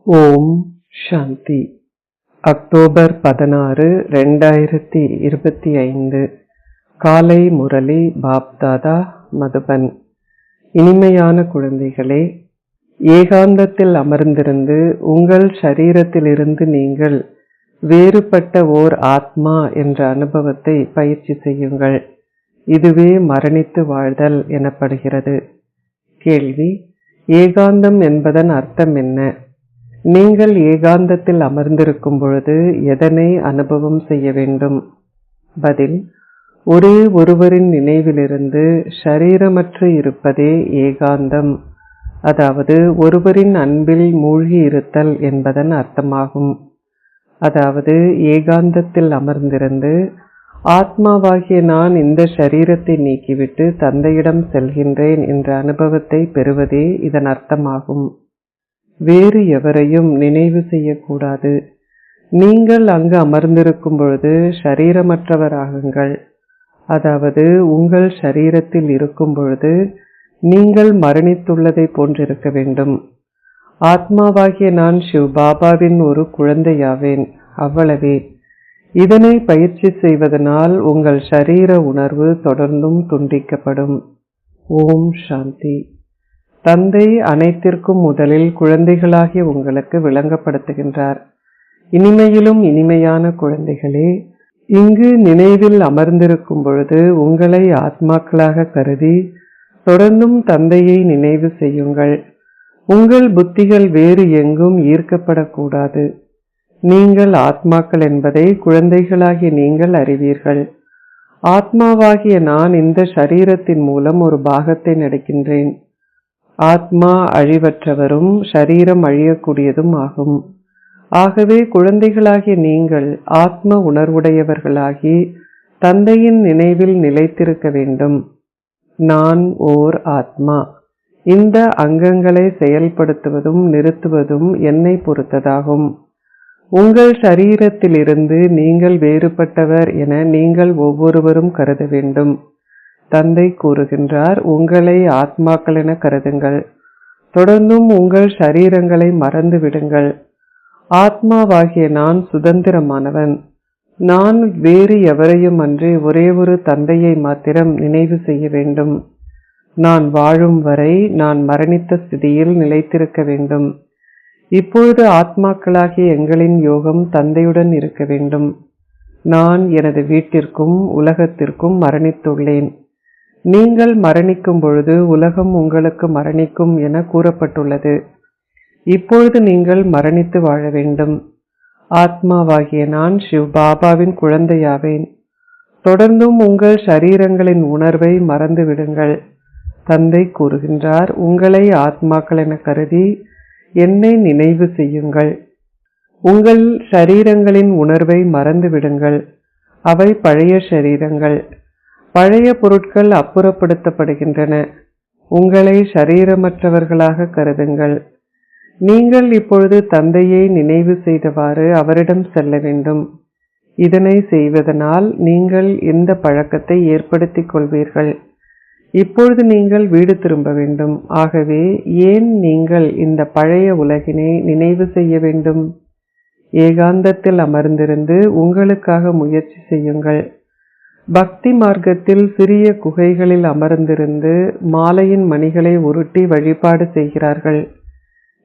ஓம் சாந்தி. October 16, 2025. காலை முரளி பாப்தாதா, மதுபன். இனிமையான குழந்தைகளே, ஏகாந்தத்தில் அமர்ந்திருந்து உங்கள் ஷரீரத்திலிருந்து நீங்கள் வேறுபட்ட ஓர் ஆத்மா என்ற அனுபவத்தை பயிற்சி செய்யுங்கள். இதுவே மரணித்து வாழ்தல் எனப்படுகிறது. கேள்வி: ஏகாந்தம் என்பதன் அர்த்தம் என்ன? நீங்கள் ஏகாந்தத்தில் அமர்ந்திருக்கும் பொழுது எதனை அனுபவம் செய்ய வேண்டும்? பதில்: ஒரே ஒருவரின் நினைவிலிருந்து ஷரீரமற்று இருப்பதே ஏகாந்தம், அதாவது ஒருவரின் அன்பில் மூழ்கி இருத்தல் என்பதன் அர்த்தமாகும். அதாவது ஏகாந்தத்தில் அமர்ந்திருந்து ஆத்மாவாகிய நான் இந்த ஷரீரத்தை நீக்கிவிட்டு தந்தையிடம் செல்கின்றேன் என்ற அனுபவத்தை பெறுவதே இதன் அர்த்தமாகும். வேறு எவரையும் நினைவு செய்யக்கூடாது. நீங்கள் அங்கு அமர்ந்திருக்கும் பொழுது ஷரீரமற்றவராகுங்கள். அதாவது உங்கள் ஷரீரத்தில் இருக்கும் பொழுது நீங்கள் மரணித்துள்ளதை போன்றிருக்க வேண்டும். ஆத்மாவாகிய நான் சிவ் பாபாவின் ஒரு குழந்தையாவேன், அவ்வளவே. இதனை பயிற்சி செய்வதனால் உங்கள் ஷரீர உணர்வு தொடர்ந்தும் துண்டிக்கப்படும். ஓம் சாந்தி. தந்தை அனைத்திற்கும் முதலில் குழந்தைகளாகிய உங்களுக்கு விளங்கப்படுத்துகின்றார். இனிமையிலும் இனிமையான குழந்தைகளே, இங்கு நினைவில் அமர்ந்திருக்கும் பொழுது உங்களை ஆத்மாக்களாக கருதி தொடர்ந்தும் தந்தையை நினைவு செய்யுங்கள். உங்கள் புத்திகள் வேறு எங்கும் ஈர்க்கப்படக்கூடாது. நீங்கள் ஆத்மாக்கள் என்பதை குழந்தைகளாகிய நீங்கள் அறிவீர்கள். ஆத்மாவாகிய நான் இந்த ஷரீரத்தின் மூலம் ஒரு பாகத்தை நடக்கின்றேன். ஆத்மா அழிவற்றவரும் ஷரீரம் அழியக்கூடியதும் ஆகும். ஆகவே குழந்தைகளாகிய நீங்கள் ஆத்ம உணர்வுடையவர்களாகி தந்தையின் நினைவில் நிலைத்திருக்க வேண்டும். நான் ஓர் ஆத்மா. இந்த அங்கங்களை செயல்படுத்துவதும் நிறுத்துவதும் என்னை பொறுத்ததாகும். உங்கள் ஷரீரத்திலிருந்து நீங்கள் வேறுபட்டவர் என நீங்கள் ஒவ்வொருவரும் கருத வேண்டும். தந்தை கூறுகின்றார், உங்களை ஆத்மாக்கள் என கருதுங்கள். தொடர்ந்தும் உங்கள் ஷரீரங்களை மறந்து விடுங்கள். ஆத்மாவாகிய நான் சுதந்திரமானவன். நான் வேறு எவரையும் அன்றி ஒரே ஒரு தந்தையை மாத்திரம் நினைவு செய்ய வேண்டும். நான் வாழும் வரை நான் மரணித்த ஸ்திதியில் நிலைத்திருக்க வேண்டும். இப்பொழுது ஆத்மாக்களாகிய எங்களின் யோகம் தந்தையுடன் இருக்க வேண்டும். நான் எனது வீட்டிற்கும் உலகத்திற்கும் மரணித்துள்ளேன். நீங்கள் மரணிக்கும் பொழுது உலகம் உங்களுக்கு மரணிக்கும் என கூறப்பட்டுள்ளது. இப்பொழுது நீங்கள் மரணித்து வாழ வேண்டும். ஆத்மாவாகிய நான் சிவ் பாபாவின் குழந்தையாவேன். தொடர்ந்தும் உங்கள் ஷரீரங்களின் உணர்வை மறந்து விடுங்கள். தந்தை கூறுகின்றார், உங்களை ஆத்மாக்கள் என கருதி என்னை நினைவு செய்யுங்கள். உங்கள் ஷரீரங்களின் உணர்வை மறந்து விடுங்கள். அவை பழைய ஷரீரங்கள். பழைய பொருட்கள் அப்புறப்படுத்தப்படுகின்றன. உங்களை ஷரீரமற்றவர்களாக கருதுங்கள். நீங்கள் இப்பொழுது தந்தையை நினைவு செய்தவாறு அவரிடம் செல்ல வேண்டும். இதனை செய்வதனால் நீங்கள் இந்த பழக்கத்தை ஏற்படுத்திக் கொள்வீர்கள். இப்பொழுது நீங்கள் வீடு திரும்ப வேண்டும். ஆகவே ஏன் நீங்கள் இந்த பழைய உலகினை நினைவு செய்ய வேண்டும்? ஏகாந்தத்தில் அமர்ந்திருந்து உங்களுக்காக முயற்சி செய்யுங்கள். பக்தி மார்க்கத்தில் சிறிய குகைகளில் அமர்ந்திருந்து மாலையின் மணிகளை உருட்டி வழிபாடு செய்கிறார்கள்.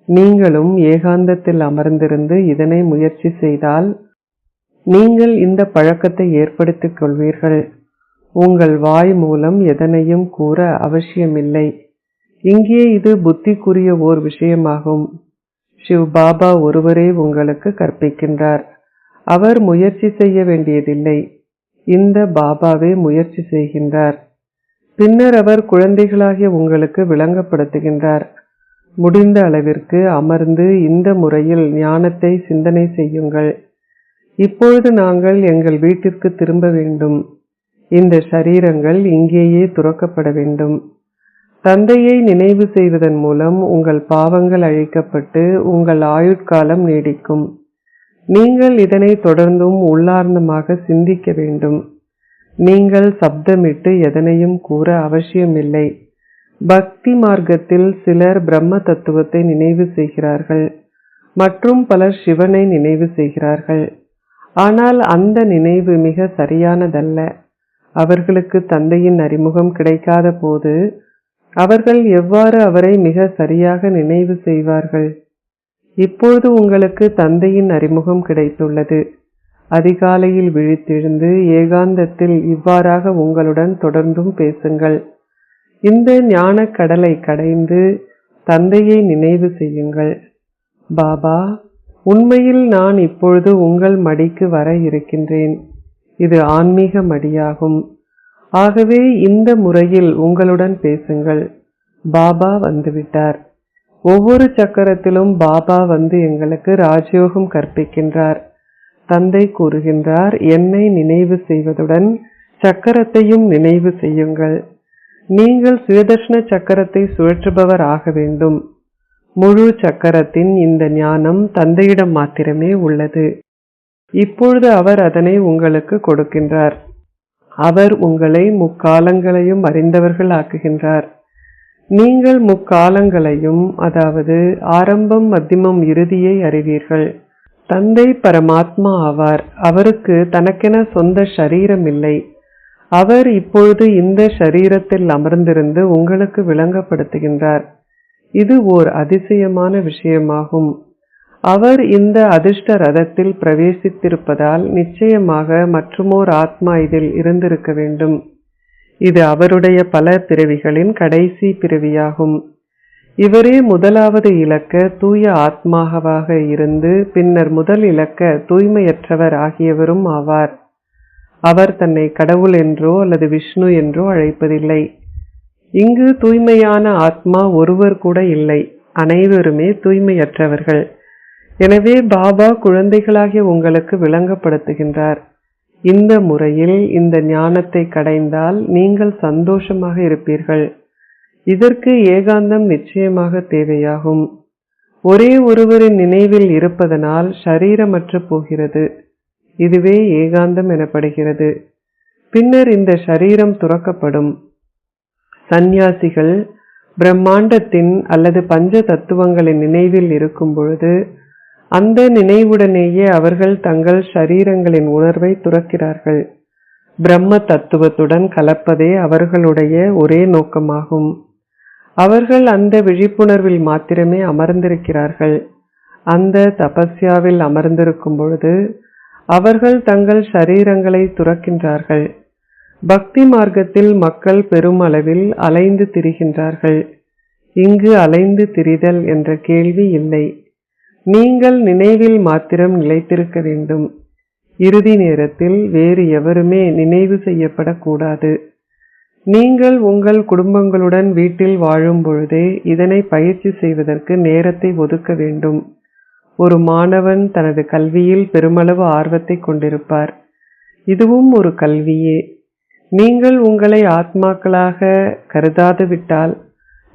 நீங்களும் ஏகாந்தத்தில் அமர்ந்திருந்து இதனை முயற்சி செய்தால் நீங்கள் இந்த பழக்கத்தை ஏற்படுத்திக் கொள்வீர்கள். உங்கள் வாய் மூலம் எதனையும் கூற அவசியமில்லை. இங்கே இது புத்திக்குரிய ஓர் விஷயமாகும். சிவ் பாபா ஒருவரே உங்களுக்கு கற்பிக்கின்றார். அவர் முயற்சி செய்ய வேண்டியதில்லை. இந்த பாபாவே முயற்சி செய்கின்றார். பின்னர் அவர் குழந்தைகளாகிய உங்களுக்கு விளங்கப்படுத்துகின்றார். முடிந்த அளவிற்கு அமர்ந்து இந்த முறையில் ஞானத்தை சிந்தனை செய்யுங்கள். இப்பொழுது நாங்கள் எங்கள் வீட்டிற்கு திரும்ப வேண்டும். இந்த ஷரீரங்கள் இங்கேயே துறக்கப்பட வேண்டும். தந்தையை நினைவு செய்வதன் மூலம் உங்கள் பாவங்கள் அழிக்கப்பட்டு உங்கள் ஆயுட்காலம் நீடிக்கும். நீங்கள் இதனை தொடர்ந்தும் உள்ளார்ந்தமாக சிந்திக்க வேண்டும். நீங்கள் சப்தமிட்டு எதனையும் கூற அவசியமில்லை. பக்தி மார்க்கத்தில் சிலர் பிரம்ம தத்துவத்தை நினைவு செய்கிறார்கள். மற்றும் பலர் சிவனை நினைவு செய்கிறார்கள். ஆனால் அந்த நினைவு மிக சரியானதல்ல. அவர்களுக்கு தந்தையின் அறிமுகம் கிடைக்காத போது அவர்கள் எவ்வாறு அவரை மிக சரியாக நினைவு செய்வார்கள்? இப்பொழுது உங்களுக்கு தந்தையின் அறிமுகம் கிடைத்துள்ளது. அதிகாலையில் விழித்தெழுந்து ஏகாந்தத்தில் இவ்வாறாக உங்களுடன் தொடர்ந்தும் பேசுங்கள். இந்த ஞான கடலை கடைந்து தந்தையை நினைவு செய்யுங்கள். பாபா, உண்மையில் நான் இப்பொழுது உங்கள் மடிக்கு வர இருக்கின்றேன். இது ஆன்மீக மடியாகும். ஆகவே இந்த முறையில் உங்களுடன் பேசுங்கள். பாபா வந்துவிட்டார். ஒவ்வொரு சக்கரத்திலும் பாபா வந்து எங்களுக்கு ராஜயோகம் கற்பிக்கின்றார். தந்தை கூறுகின்றார், என்னை நினைவு செய்வதுடன் சக்கரத்தையும் நினைவு செய்யுங்கள். நீங்கள் சுயதர்ஷன சக்கரத்தை சுழற்றுபவர் ஆக வேண்டும். முழு சக்கரத்தின் இந்த ஞானம் தந்தையிடம் மாத்திரமே உள்ளது. இப்பொழுது அவர் அதனை உங்களுக்கு கொடுக்கின்றார். அவர் உங்களை முக்காலங்களையும் அறிந்தவர்கள் ஆக்குகின்றார். நீங்கள் முக்காலங்களையும், அதாவது ஆரம்பம், மத்தியமம், இறுதியை அறிவீர்கள். தந்தை பரமாத்மா ஆவார். அவருக்கு தனக்கென சொந்த ஷரீரம் இல்லை. அவர் இப்பொழுது இந்த ஷரீரத்தில் அமர்ந்திருந்து உங்களுக்கு விளங்கப்படுத்துகின்றார். இது ஓர் அதிசயமான விஷயமாகும். அவர் இந்த அதிர்ஷ்ட ரதத்தில் பிரவேசித்திருப்பதால் நிச்சயமாக மற்றுமோர் ஆத்மா இதில் இருந்திருக்க வேண்டும். இது அவருடைய பல பிறவிகளின் கடைசி பிறவியாகும். இவரே முதலாவது இலக்க தூய ஆத்மாவாக இருந்து பின்னர் முதல் இலக்க தூய்மையற்றவர் ஆகியவரும் ஆவார். அவர் தன்னை கடவுள் என்றோ அல்லது விஷ்ணு என்றோ அழைப்பதில்லை. இங்கு தூய்மையான ஆத்மா ஒருவர் கூட இல்லை. அனைவருமே தூய்மையற்றவர்கள். எனவே பாபா குழந்தைகளாகிய உங்களுக்கு விளங்கப்படுத்துகின்றார். இந்த முறையில் இந்த ஞானத்தை கடைந்தால் நீங்கள் சந்தோஷமாக இருப்பீர்கள். இதற்கு ஏகாந்தம் நிச்சயமாக தேவையாகும். ஒரே ஒருவரின் நினைவில் இருப்பதனால் ஷரீரமற்று போகிறது. இதுவே ஏகாந்தம் எனப்படுகிறது. பின்னர் இந்த ஷரீரம் துறக்கப்படும். சந்நியாசிகள் பிரம்மாண்டத்தின் அல்லது பஞ்ச தத்துவங்களின் நினைவில் இருக்கும் பொழுது அந்த நினைவுடனேயே அவர்கள் தங்கள் ஷரீரங்களின் உணர்வை துறக்கிறார்கள். பிரம்ம தத்துவத்துடன் கலப்பதே அவர்களுடைய ஒரே நோக்கமாகும். அவர்கள் அந்த விழிப்புணர்வில் மாத்திரமே அமர்ந்திருக்கிறார்கள். அந்த தபஸ்யாவில் அமர்ந்திருக்கும் பொழுது அவர்கள் தங்கள் ஷரீரங்களை துறக்கின்றார்கள். பக்தி மார்க்கத்தில் மக்கள் பெருமளவில் அலைந்து திரிகின்றார்கள். இங்கு அலைந்து திரிதல் என்ற கேள்வி இல்லை. நீங்கள் நினைவில் மாத்திரம் நிலைத்திருக்க வேண்டும். இறுதி நேரத்தில் வேறு எவருமே நினைவு செய்யப்படக்கூடாது. நீங்கள் உங்கள் குடும்பங்களுடன் வீட்டில் வாழும் பொழுதே இதனை பயிற்சி செய்வதற்கு நேரத்தை ஒதுக்க வேண்டும். ஒரு மாணவன் தனது கல்வியில் பெருமளவு ஆர்வத்தை கொண்டிருப்பார். இதுவும் ஒரு கல்வியே. நீங்கள் உங்களை ஆத்மாக்களாக கருதாது விட்டால்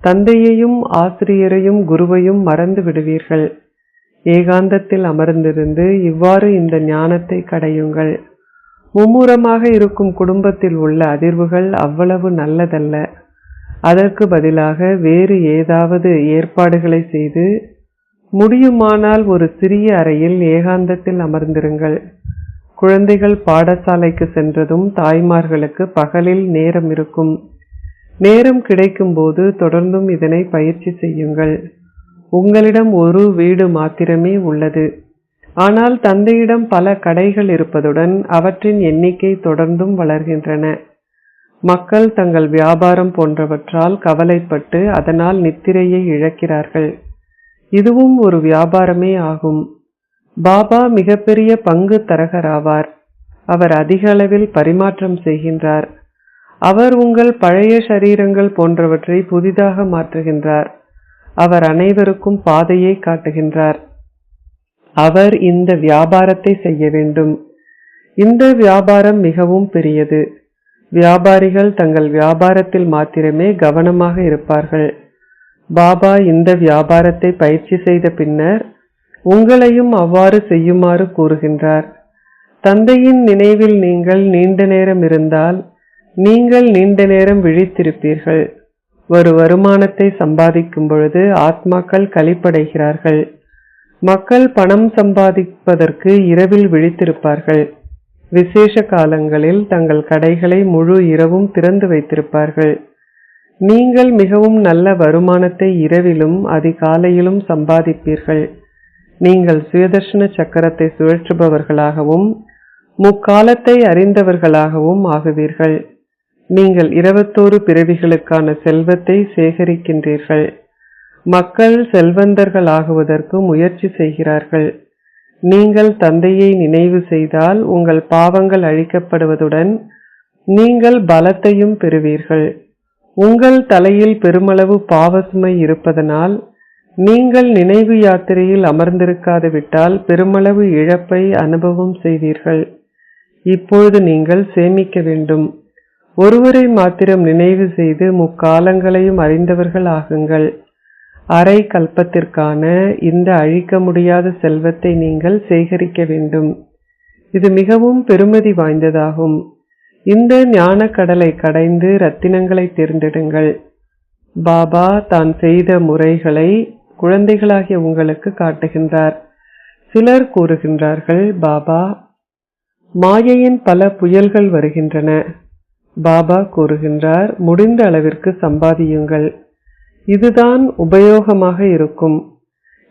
தந்தையையும் ஆசிரியரையும் குருவையும் மறந்து விடுவீர்கள். ஏகாந்தத்தில் அமர்ந்திருந்து இவ்வாறு இந்த ஞானத்தை கடையுங்கள். மும்முரமாக இருக்கும் குடும்பத்தில் உள்ள அதிர்வுகள் அவ்வளவு நல்லதல்ல. அதற்கு பதிலாக வேறு ஏதாவது ஏற்பாடுகளை செய்து முடியுமானால் ஒரு சிறிய அறையில் ஏகாந்தத்தில் அமர்ந்திருங்கள். குழந்தைகள் பாடசாலைக்கு சென்றதும் தாய்மார்களுக்கு பகலில் நேரம் இருக்கும். நேரம் கிடைக்கும் போது தொடர்ந்தும் இதனை பயிற்சி செய்யுங்கள். உங்களிடம் ஒரு வீடு மாத்திரமே உள்ளது. ஆனால் தந்தையிடம் பல கடைகள் இருப்பதுடன் அவற்றின் எண்ணிக்கை தொடர்ந்தும் வளர்கின்றன. மக்கள் தங்கள் வியாபாரம் போன்றவற்றால் கவலைப்பட்டு அதனால் நித்திரையை இழக்கிறார்கள். இதுவும் ஒரு வியாபாரமே ஆகும். பாபா மிகப்பெரிய பங்கு தரகராவார். அவர் அதிக அளவில் பரிமாற்றம் செய்கின்றார். அவர் உங்கள் பழைய சரீரங்கள் போன்றவற்றை புதிதாக மாற்றுகின்றார். அவர் அனைவருக்கும் பாதையை காட்டுகின்றார். அவர் இந்த வியாபாரத்தை செய்ய வேண்டும். இந்த வியாபாரம் மிகவும் பெரியது. வியாபாரிகள் தங்கள் வியாபாரத்தில் மாத்திரமே கவனமாக இருப்பார்கள். பாபா இந்த வியாபாரத்தை பயிற்சி செய்த பின்னர் உங்களையும் அவ்வாறு செய்யுமாறு கூறுகின்றார். தந்தையின் நினைவில் நீங்கள் நீண்ட நேரம் இருந்தால் நீங்கள் நீண்ட நேரம் விழித்திருப்பீர்கள். ஒரு வருமானத்தை சம்பாதிக்கும் பொழுது ஆத்மாக்கள் களிப்படைகிறார்கள். மக்கள் பணம் சம்பாதிப்பதற்கு இரவில் விழித்திருப்பார்கள். விசேஷ காலங்களில் தங்கள் கடைகளை முழு இரவும் திறந்து வைத்திருப்பார்கள். நீங்கள் மிகவும் நல்ல வருமானத்தை இரவிலும் அதிகாலையிலும் சம்பாதிப்பீர்கள். நீங்கள் சுயதர்ஷன சக்கரத்தை சுழற்றுபவர்களாகவும் முக்காலத்தை அறிந்தவர்களாகவும் ஆகுவீர்கள். நீங்கள் 21 பிறவிகளுக்கான செல்வத்தை சேகரிக்கின்றீர்கள். மக்கள் செல்வந்தர்கள் ஆகுவதற்கு முயற்சி செய்கிறார்கள். நீங்கள் தந்தையை நினைவு செய்தால் உங்கள் பாவங்கள் அழிக்கப்படுவதுடன் நீங்கள் பலத்தையும் பெறுவீர்கள். உங்கள் தலையில் பெருமளவு பாவசுமை இருப்பதனால் நீங்கள் நினைவு யாத்திரையில் அமர்ந்திருக்காது விட்டால் பெருமளவு இழப்பை அனுபவம் செய்வீர்கள். இப்பொழுது நீங்கள் சேமிக்க வேண்டும். ஒருவரை மாத்திரம் நினைவு செய்து முக்காலங்களையும் அறிந்தவர்கள் ஆகுங்கள். அரை கல்பத்திற்கான இந்த அழிக்க முடியாத செல்வத்தை நீங்கள் சேகரிக்க வேண்டும். இது மிகவும் பெருமதி வாய்ந்ததாகும். இந்த ஞான கடலை கடைந்து ரத்தினங்களை தேர்ந்தெடுங்கள். பாபா தான் செய்த முறைகளை குழந்தைகளாகிய உங்களுக்கு காட்டுகின்றார். சிலர் கூறுகின்றார்கள், பாபா, மாயையின் பல புயல்கள் வருகின்றன. பாபா கூறுகின்றார், முடிந்த அளவிற்கு சம்பாதியுங்கள். இதுதான் உபயோகமாக இருக்கும்.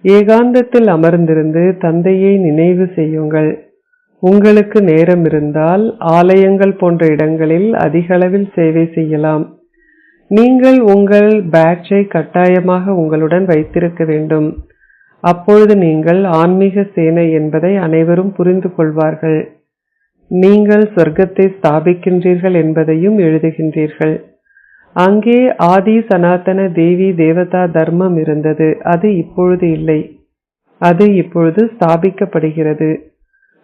ஏகாந்தத்தில் அமர்ந்திருந்து தந்தையை நினைவு செய்யுங்கள். உங்களுக்கு நேரம் இருந்தால் ஆலயங்கள் போன்ற இடங்களில் அதிக அளவில் சேவை செய்யலாம். நீங்கள் உங்கள் பேட்சை கட்டாயமாக உங்களுடன் வைத்திருக்க வேண்டும். அப்பொழுது நீங்கள் ஆன்மீக சேனை என்பதை அனைவரும் புரிந்து கொள்வார்கள். நீங்கள் சொர்க்கத்தை ஸ்தாபிக்கின்றீர்கள் என்பதையும் எழுதுகின்றீர்கள். அங்கே ஆதி சனாதன தேவி தேவதா தர்மம் இருந்தது. அது இப்பொழுது இல்லை. அது இப்பொழுது ஸ்தாபிக்கப்படுகிறது.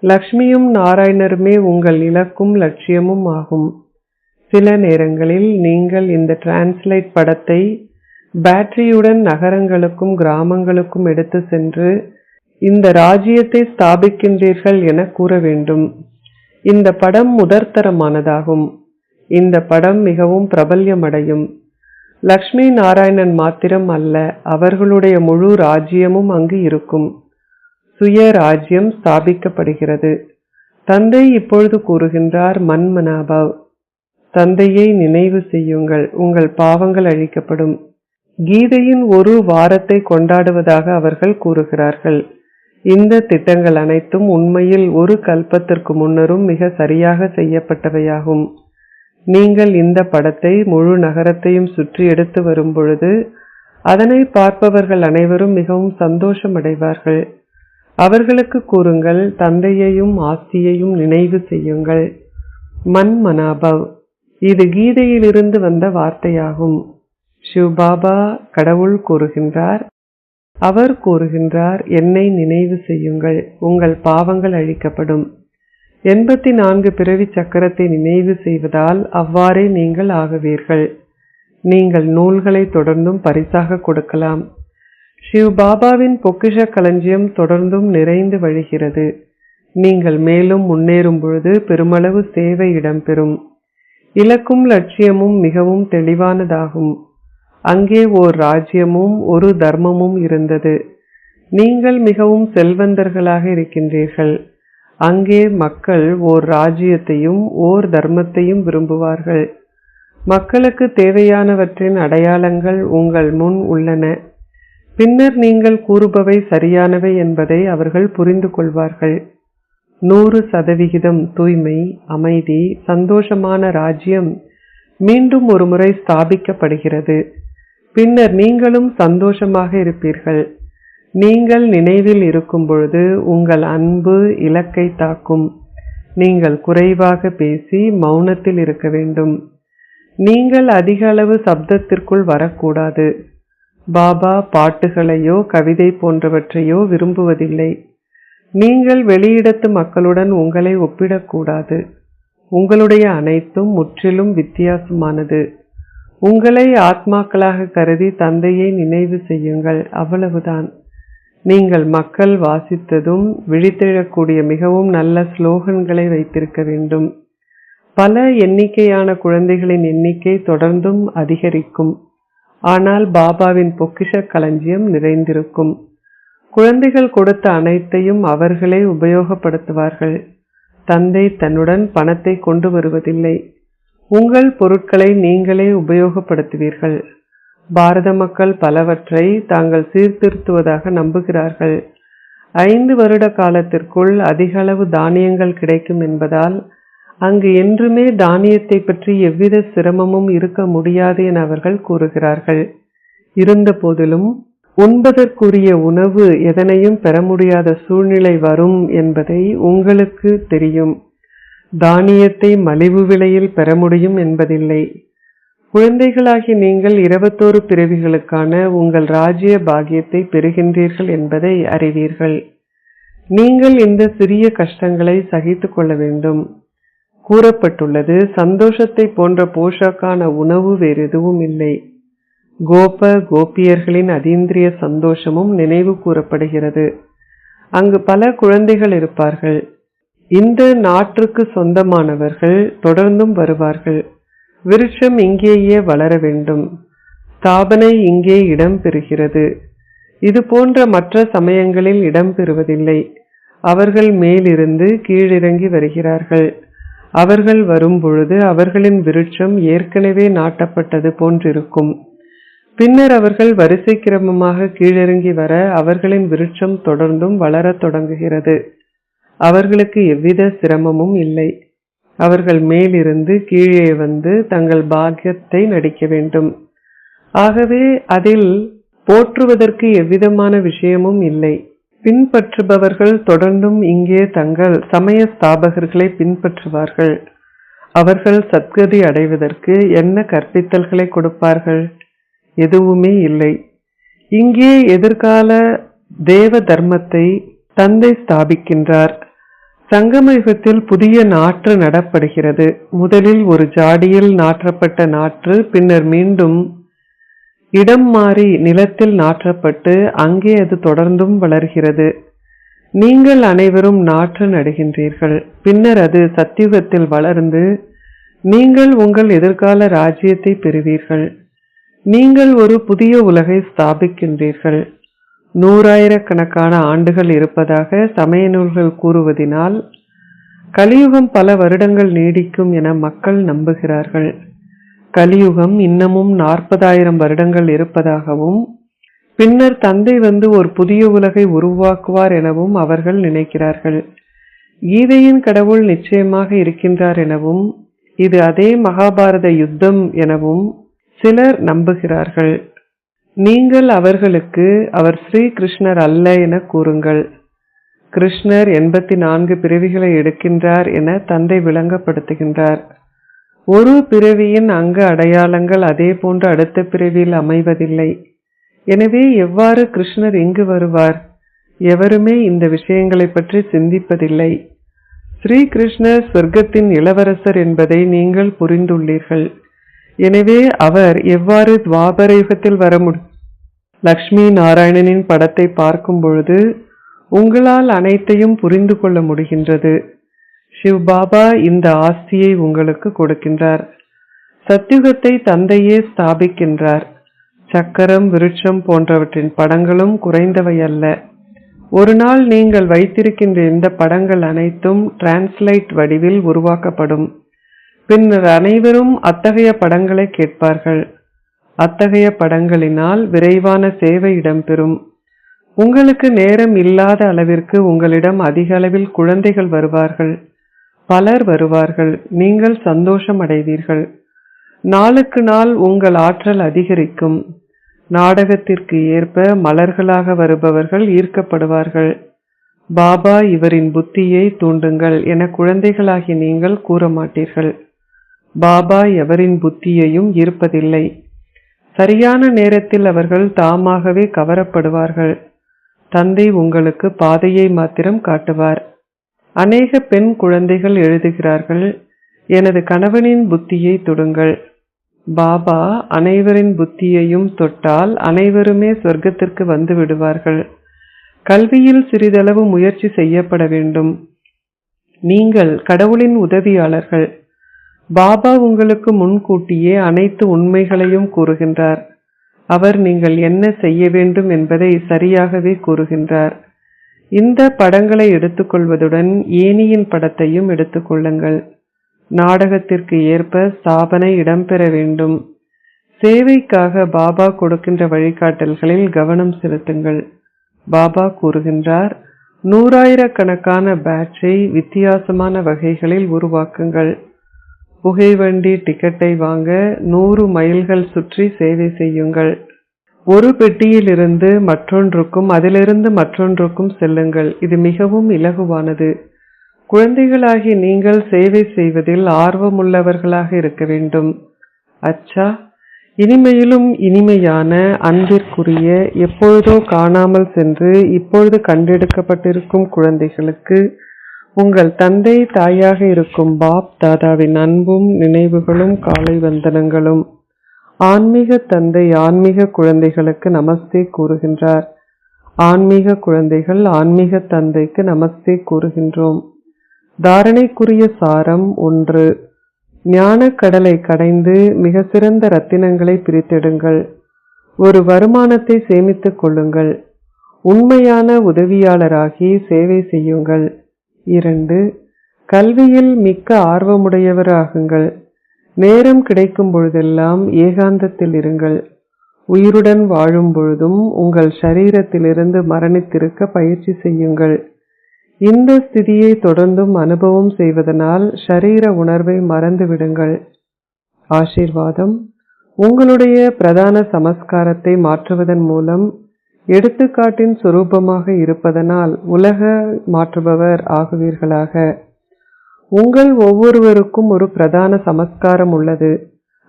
லக்ஷ்மியும் நாராயணருமே உங்கள் இலக்கும் லட்சியமும் ஆகும். சில நேரங்களில் நீங்கள் இந்த டிரான்ஸ்லைட் படத்தை பேட்டரியுடன் நகரங்களுக்கும் கிராமங்களுக்கும் எடுத்து சென்று இந்த ராஜ்யத்தை ஸ்தாபிக்கின்றீர்கள் என கூற வேண்டும். இந்த படம் முதற்தரமானதாகும். இந்த படம் மிகவும் பிரபல்யமடையும். லக்ஷ்மி நாராயணன் மாத்திரம் அல்ல, அவர்களுடைய முழு ராஜ்யமும் அங்கு இருக்கும். சுய ராஜ்யம் ஸ்தாபிக்கப்படுகிறது. தந்தை இப்பொழுது கூறுகின்றார், மன்மனாபவ், தந்தையை நினைவு செய்யுங்கள், உங்கள் பாவங்கள் அழிக்கப்படும். கீதையின் ஒரு வாரத்தை கொண்டாடுவதாக அவர்கள் கூறுகிறார்கள். இந்த திட்டங்கள் அனைத்தும் உண்மையில் ஒரு கல்பத்திற்கு முன்னரும் மிக சரியாக செய்யப்பட்டவையாகும். நீங்கள் இந்த படத்தை முழு நகரத்தையும் சுற்றி எடுத்து வரும் பொழுது அதனை பார்ப்பவர்கள் அனைவரும் மிகவும் சந்தோஷம் அடைவார்கள். அவர்களுக்கு கூறுங்கள், தந்தையையும் ஆஸ்தியையும் நினைவு செய்யுங்கள். மன்மனாபவ், இது கீதையிலிருந்து வந்த வார்த்தையாகும். சிவபாபா கடவுள் கூறுகின்றார். அவர் கூறுகின்றார், என்னை நினைவு செய்யுங்கள், உங்கள் பாவங்கள் அழிக்கப்படும். 84 பிறவி சக்கரத்தை நினைவு செய்வதால் அவ்வாறே நீங்கள் ஆகுவீர்கள். நீங்கள் நூல்களை தொடர்ந்தும் பரிசாக கொடுக்கலாம். சிவபாபாவின் பொக்கிஷ களஞ்சியம் தொடர்ந்தும் நிறைந்து வழிகிறது. நீங்கள் மேலும் முன்னேறும் பொழுது பெருமளவு சேவை இடம்பெறும். இலக்கும் லட்சியமும் மிகவும் தெளிவானதாகும். அங்கே ஓர் ராஜ்யமும் ஒரு தர்மமும் இருந்தது. நீங்கள் மிகவும் செல்வந்தர்களாக இருக்கின்றீர்கள். அங்கே மக்கள் ஓர் ராஜ்யத்தையும் ஓர் தர்மத்தையும் விரும்புவார்கள். மக்களுக்கு தேவையானவற்றின் அடையாளங்கள் உங்கள் முன் உள்ளன. பின்னர் நீங்கள் கூறுபவை சரியானவை என்பதை அவர்கள் புரிந்து கொள்வார்கள். 100% தூய்மை, அமைதி, சந்தோஷமான ராஜ்யம் மீண்டும் ஒரு முறை ஸ்தாபிக்கப்படுகிறது. பின்னர் நீங்களும் சந்தோஷமாக இருப்பீர்கள். நீங்கள் நினைவில் இருக்கும் பொழுது உங்கள் அன்பு இலக்கை தாக்கும். நீங்கள் குறைவாக பேசி மௌனத்தில் இருக்க வேண்டும். நீங்கள் அதிக அளவு சப்தத்திற்குள் வரக்கூடாது. பாபா பாட்டுகளையோ கவிதை போன்றவற்றையோ விரும்புவதில்லை. நீங்கள் வெளியிடத்து மக்களுடன் உங்களை ஒப்பிடக்கூடாது. உங்களுடைய அனைத்தும் முற்றிலும் வித்தியாசமானது. உங்களை ஆத்மாக்களாக கருதி தந்தையை நினைவு செய்யுங்கள், அவ்வளவுதான். நீங்கள் மக்கள் வாசித்ததும் விழித்தெழக்கூடிய மிகவும் நல்ல ஸ்லோகன்களை வைத்திருக்க வேண்டும். பல எண்ணிக்கையான குழந்தைகளின் எண்ணிக்கை தொடர்ந்தும் அதிகரிக்கும். ஆனால் பாபாவின் பொக்கிஷ களஞ்சியம் நிறைந்திருக்கும். குழந்தைகள் கொடுத்த அனைத்தையும் அவர்களே உபயோகப்படுத்துவார்கள். தந்தை தன்னுடன் பணத்தை கொண்டு வருவதில்லை. உங்கள் பொருட்களை நீங்களே உபயோகப்படுத்துவீர்கள். பாரத மக்கள் பலவற்றை தாங்கள் சீர்திருத்துவதாக நம்புகிறார்கள். 5 வருட காலத்திற்குள் அதிக அளவு தானியங்கள் கிடைக்கும் என்பதால் அங்கு என்றுமே தானியத்தை பற்றி எவ்வித சிரமமும் இருக்க முடியாது என அவர்கள் கூறுகிறார்கள். இருந்த போதிலும் உண்பதற்குரிய உணவு எதனையும் பெற முடியாத சூழ்நிலை வரும் என்பதை உங்களுக்கு தெரியும். தானியத்தை மலிவு விலையில் பெற முடியும் என்பதில்லை. குழந்தைகளாகி நீங்கள் 21 பிறவிகளுக்கான உங்கள் ராஜ்ய பாக்கியத்தை பெறுகின்றீர்கள் என்பதை அறிவீர்கள். நீங்கள் இந்த சிறிய கஷ்டங்களை சகித்து கொள்ள வேண்டும். கூறப்பட்டுள்ளது, சந்தோஷத்தை போன்ற போஷாக்கான உணவு வேறு எதுவும் இல்லை. கோப கோபியர்களின் அதீந்திரிய சந்தோஷமும் நினைவு கூறப்படுகிறது. அங்கு பல குழந்தைகள் இருப்பார்கள். இந்த நாட்டுக்கு சொந்தமானவர்கள் தொடர்ந்தும் வருவார்கள். விருட்சம் இங்கேயே வளர வேண்டும். ஸ்தாபனை இங்கே இடம் பெறுகிறது. இது போன்ற மற்ற சமயங்களில் இடம் பெறுவதில்லை. அவர்கள் மேலிருந்து கீழிறங்கி வருகிறார்கள். அவர்கள் வரும்பொழுது அவர்களின் விருட்சம் ஏற்கனவே நாட்டப்பட்டது போன்றிருக்கும். பின்னர் அவர்கள் வரிசை கிரமமாக கீழிறங்கி வர அவர்களின் விருட்சம் தொடர்ந்தும் வளரத் தொடங்குகிறது. அவர்களுக்கு எவ்வித சிரமமும் இல்லை. அவர்கள் மேலிருந்து கீழே வந்து தங்கள் பாக்கியத்தை நடிக்க வேண்டும். ஆகவே அதில் போற்றுவதற்கு எவ்விதமான விஷயமும் இல்லை. பின்பற்றுபவர்கள் தொடர்ந்தும் இங்கே தங்கள் சமய ஸ்தாபகர்களை பின்பற்றுவார்கள். அவர்கள் சத்கதி அடைவதற்கு என்ன கற்பித்தல்களை கொடுப்பார்கள்? எதுவுமே இல்லை. இங்கே எதிர்கால தேவ தர்மத்தை தந்தை ஸ்தாபிக்கின்றார். சங்கம யுகத்தில் புதிய நாற்று நடப்படுகிறது. முதலில் ஒரு ஜாடியில் நாற்றப்பட்ட நாற்று பின்னர் மீண்டும் இடம் மாறி நிலத்தில் நாற்றப்பட்டு அங்கே அது தொடர்ந்தும் வளர்கிறது. நீங்கள் அனைவரும் நாற்று நடுகின்றீர்கள். பின்னர் அது சத்தியுகத்தில் வளர்ந்து நீங்கள் உங்கள் எதிர்கால ராஜ்யத்தை பெறுவீர்கள். நீங்கள் ஒரு புதிய உலகை ஸ்தாபிக்கின்றீர்கள். 100,000கணக்கான ஆண்டுகள் இருப்பதாக சமய நூல்கள் கூறுவதினால் கலியுகம் பல வருடங்கள் நீடிக்கும் என மக்கள் நம்புகிறார்கள். கலியுகம் இன்னமும் 40,000 வருடங்கள் இருப்பதாகவும் பின்னர் தந்தை வந்து ஒரு புதிய உலகை உருவாக்குவார் எனவும் அவர்கள் நினைக்கிறார்கள். கீதையின் கடவுள் நிச்சயமாக இருக்கின்றார் எனவும் இது அதே மகாபாரத யுத்தம் எனவும் சிலர் நம்புகிறார்கள். நீங்கள் அவர்களுக்கு அவர் ஸ்ரீ கிருஷ்ணர் அல்ல என கூறுங்கள். கிருஷ்ணர் 84 பிறவிகளை எடுக்கின்றார் என தந்தை விளங்கப்படுத்துகின்றார். ஒரு பிறவியின் அங்க அடையாளங்கள் அதே போன்று அடுத்த பிறவியில் அமைவதில்லை. எனவே எவ்வாறு கிருஷ்ணர் இங்கு வருவார்? எவருமே இந்த விஷயங்களை பற்றி சிந்திப்பதில்லை. ஸ்ரீ கிருஷ்ணர் சொர்க்கத்தின் இளவரசர் என்பதை நீங்கள் புரிந்துள்ளீர்கள். எனவே அவர் எவ்வாறு துவாபர யுகத்தில் வர முடியும்? லக்ஷ்மி நாராயணனின் படத்தை பார்க்கும் பொழுது உங்களால் அனைத்தையும் புரிந்து கொள்ள முடிகின்றது. சிவ் பாபா இந்த ஆஸ்தியை உங்களுக்கு கொடுக்கின்றார். சத்யுகத்தை தந்தையே ஸ்தாபிக்கின்றார். சக்கரம், விருட்சம் போன்றவற்றின் படங்களும் குறைந்தவை அல்ல. ஒரு நாள் நீங்கள் வைத்திருக்கின்ற இந்த படங்கள் அனைத்தும் டிரான்ஸ்லைட் வடிவில் உருவாக்கப்படும். பின்னர் அனைவரும் அத்தகைய படங்களை கேட்பார்கள். அத்தகைய படங்களினால் விரைவான சேவை இடம்பெறும். உங்களுக்கு நேரம் இல்லாத அளவிற்கு உங்களிடம் அதிக அளவில் குழந்தைகள் வருவார்கள். பலர் வருவார்கள். நீங்கள் சந்தோஷம் அடைவீர்கள். நாளுக்கு நாள் உங்கள் ஆற்றல் அதிகரிக்கும். நாடகத்திற்கு ஏற்ப மலர்களாக வருபவர்கள் ஈர்க்கப்படுவார்கள். பாபா இவரின் புத்தியை தூண்டுங்கள் என குழந்தைகளாகி நீங்கள் கூற மாட்டீர்கள். பாபா எவரின் புத்தியையும் ஈர்ப்பதில்லை. சரியான நேரத்தில் அவர்கள் தாமாகவே கவரப்படுவார்கள். தந்தை உங்களுக்கு பாதையை மாத்திரம் காட்டுவார். அநேக பெண் குழந்தைகள் எழுதுகிறார்கள், எனது கணவனின் புத்தியை தொடுங்கள். பாபா அனைவரின் புத்தியையும் தொட்டால் அனைவருமே சொர்க்கத்திற்கு வந்து விடுவார்கள். கல்வியில் சிறிதளவு முயற்சி செய்யப்பட வேண்டும். நீங்கள் கடவுளின் உதவியாளர்கள். பாபா உங்களுக்கு முன்கூட்டியே அனைத்து உண்மைகளையும் கூறுகின்றார். அவர் நீங்கள் என்ன செய்ய வேண்டும் என்பதை சரியாகவே கூறுகின்றார். இந்த படங்களை எடுத்துக்கொள்வதுடன் ஏணியின் படத்தையும் எடுத்துக்கொள்ளுங்கள். நாடகத்திற்கு ஏற்ப ஸ்தாபனை இடம்பெற வேண்டும். சேவைக்காக பாபா கொடுக்கின்ற வழிகாட்டல்களில் கவனம் செலுத்துங்கள். பாபா கூறுகின்றார், 100,000கணக்கான பேட்சை வித்தியாசமான வகைகளில் உருவாக்குங்கள். புகைவண்டி டிக்கெட்டை வாங்க 100 மைல்கள் சுற்றி சேவை செய்யுங்கள். ஒரு பெட்டியிலிருந்து மற்றொன்றுக்கும் அதிலிருந்து மற்றொன்றுக்கும் செல்லுங்கள். இது மிகவும் இலகுவானது. குழந்தைகளாகி நீங்கள் சேவை செய்வதில் ஆர்வமுள்ளவர்களாக இருக்க வேண்டும். அச்சா, இனிமையிலும் இனிமையான அன்பிற்குரிய, எப்பொழுதோ காணாமல் சென்று இப்பொழுது கண்டெடுக்கப்பட்டிருக்கும் குழந்தைகளுக்கு உங்கள் தந்தை தாயாக இருக்கும் பாப் தாதாவின் அன்பும் நினைவுகளும் காலை வந்தனங்களும். ஆன்மீக தந்தை ஆன்மீக குழந்தைகளுக்கு நமஸ்தே கூறுகின்றார். ஆன்மீக குழந்தைகள் ஆன்மீக தந்தைக்கு நமஸ்தே கூறுகின்றோம். தாரணைக்குரிய சாரம் 1. ஞான கடலை கடைந்து மிக சிறந்த ரத்தினங்களை பிரித்தெடுங்கள். ஒரு வருமானத்தை சேமித்துக் கொள்ளுங்கள். உண்மையான உதவியாளராகி சேவை செய்யுங்கள். 2. கல்வியில் மிக்க ஆர்வமுடையவராகுங்கள். நேரம் கிடைக்கும் பொழுதெல்லாம் ஏகாந்தத்தில் இருங்கள். உயிருடன் வாழும் பொழுதும் உங்கள் ஷரீரத்திலிருந்து மரணித்திருக்க பயிற்சி செய்யுங்கள். இந்த ஸ்திதியை தொடர்ந்தும் அனுபவம் செய்வதனால் ஷரீர உணர்வை மறந்து விடுங்கள். ஆசீர்வாதம். உங்களுடைய பிரதான சமஸ்காரத்தை மாற்றுவதன் மூலம் எடுத்துக்காட்டின் சொரூபமாக இருப்பதனால் உலக மாற்றுபவர் ஆகுவீர்களாக. உங்கள் ஒவ்வொருவருக்கும் ஒரு பிரதான சமஸ்காரம் உள்ளது.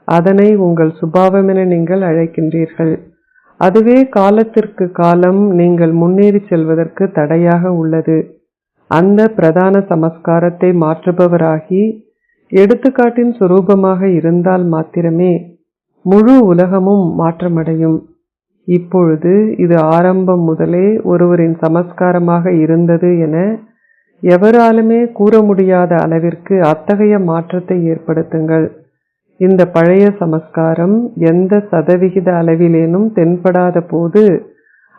அதனை உங்கள் சுபாவமென நீங்கள் அழைக்கின்றீர்கள். அதுவே காலத்திற்கு காலம் நீங்கள் முன்னேறி செல்வதற்கு தடையாக உள்ளது. அந்த பிரதான சமஸ்காரத்தை மாற்றுபவராகி எடுத்துக்காட்டின் சொரூபமாக இருந்தால் மாத்திரமே முழு உலகமும் மாற்றமடையும். இப்பொழுது இது ஆரம்பம் முதலே ஒருவரின் சமஸ்காரமாக இருந்தது என எவராலுமே கூற முடியாத அளவிற்கு அத்தகைய மாற்றத்தை ஏற்படுத்துங்கள். இந்த பழைய சமஸ்காரம் எந்த சதவிகித அளவிலேனும் தென்படாத போது,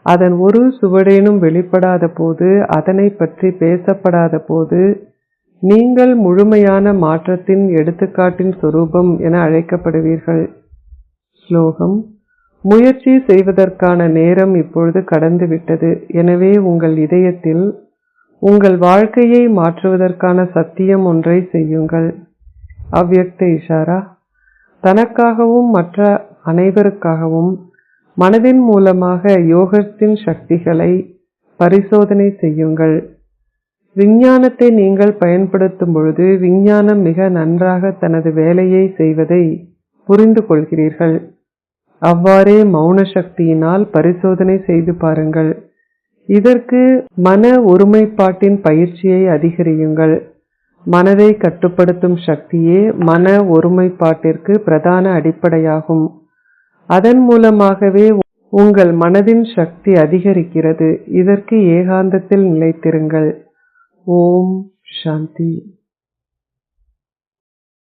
அதன் ஒரு சுவடேனும் வெளிப்படாத போது, அதனை பற்றி பேசப்படாத போது நீங்கள் முழுமையான மாற்றத்தின் எடுத்துக்காட்டின் சொரூபம் என அழைக்கப்படுவீர்கள். ஸ்லோகம். முயற்சி செய்வதற்கான நேரம் இப்பொழுது கடந்துவிட்டது. எனவே உங்கள் இதயத்தில் உங்கள் வாழ்க்கையை மாற்றுவதற்கான சத்தியம் ஒன்றை செய்யுங்கள். அவ்யக்த இஷாரா. தனக்காகவும் மற்ற அனைவருக்காகவும் மனதின் மூலமாக யோகத்தின் சக்திகளை பரிசோதனை செய்யுங்கள். விஞ்ஞானத்தை நீங்கள் பயன்படுத்தும் பொழுது விஞ்ஞானம் மிக நன்றாக தனது வேலையை செய்வதை புரிந்து கொள்கிறீர்கள். அவ்வாறே மௌன சக்தியினால் பரிசோதனை செய்து பாருங்கள். இதற்கு மன ஒருமைப்பாட்டின் பயிற்சியை அதிகரியுங்கள். மனதை கட்டுப்படுத்தும் சக்தியே மன ஒருமைப்பாட்டிற்கு பிரதான அடிப்படையாகும். அதன் மூலமாகவே உங்கள் மனதின் சக்தி அதிகரிக்கிறது. இதற்கு ஏகாந்தத்தில் நிலைத்திருங்கள். ஓம் சாந்தி.